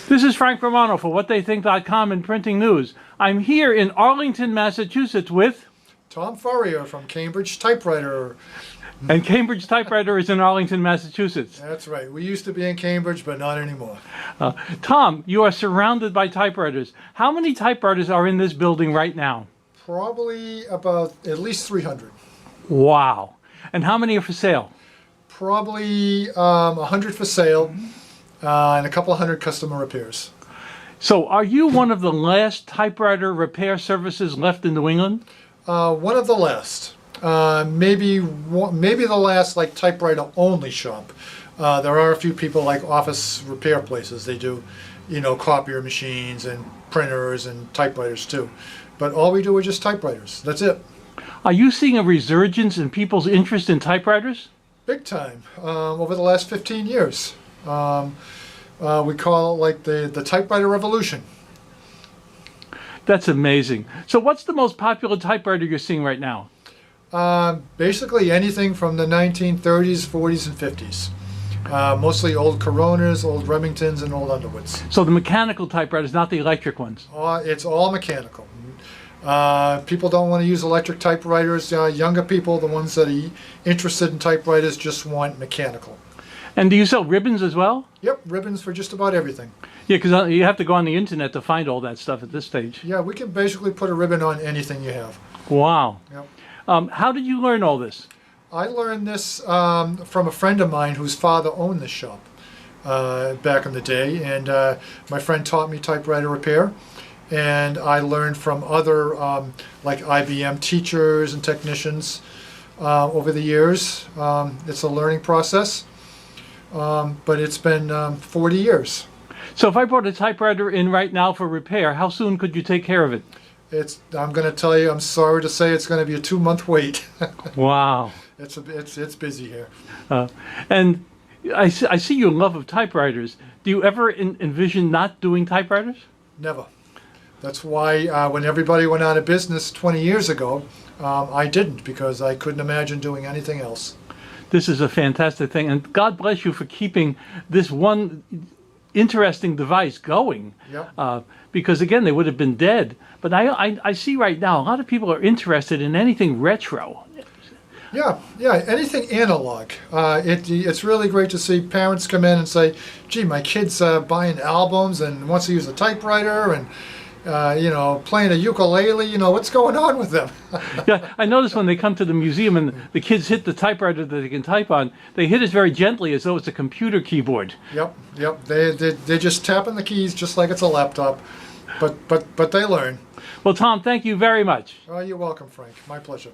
This is Frank Romano for WhatTheyThink.com and Printing News. I'm here in Arlington, Massachusetts with... Tom Furrier from Cambridge Typewriter. And Cambridge Typewriter is in Arlington, Massachusetts. That's right. We used to be in Cambridge, but not anymore. Tom, you are surrounded by typewriters. How many typewriters are in this building right now? Probably about at least 300. Wow. And how many are for sale? Probably 100 for sale and a couple hundred customer repairs. So are you one of the last typewriter repair services left in New England? One of the last. Maybe the last like typewriter only shop. There are a few people like office repair places. They do, copier machines and printers and typewriters too. But all we do is just typewriters. That's it. Are you seeing a resurgence in people's interest in typewriters? Big time. Over the last 15 years. We call it like the typewriter revolution. That's amazing. So what's the most popular typewriter you're seeing right now? Basically anything from the 1930s, 40s, and 50s. Mostly old Coronas, old Remingtons, and old Underwoods. So the mechanical typewriters, not the electric ones? It's all mechanical. People don't want to use electric typewriters. Younger people, the ones that are interested in typewriters, just want mechanical. And do you sell ribbons as well? Yep, ribbons for just about everything. Yeah, because you have to go on the internet to find all that stuff at this stage. Yeah, we can basically put a ribbon on anything you have. Wow. Yep. How did you learn all this? I learned this from a friend of mine whose father owned this shop back in the day, and my friend taught me typewriter repair, and I learned from other like IBM teachers and technicians over the years. It's a learning process, but it's been 40 years. So if I brought a typewriter in right now for repair, how soon could you take care of it? I'm going to tell you, I'm sorry to say it's going to be a 2-month wait. Wow. It's busy here. And I see your love of typewriters. Do you ever envision not doing typewriters? Never. That's why when everybody went out of business 20 years ago, I didn't, because I couldn't imagine doing anything else. This is a fantastic thing, and God bless you for keeping this one interesting device going. Yep. Because again, they would have been dead. But I see right now a lot of people are interested in anything retro. Yeah, anything analog. It's really great to see parents come in and say, gee, my kid's buying albums and wants to use a typewriter and playing a ukulele, what's going on with them? Yeah, I notice when they come to the museum and the kids hit the typewriter that they can type on, they hit it very gently as though it's a computer keyboard. Yep. They're just tapping the keys just like it's a laptop, but they learn. Well, Tom, thank you very much. Oh, you're welcome, Frank. My pleasure.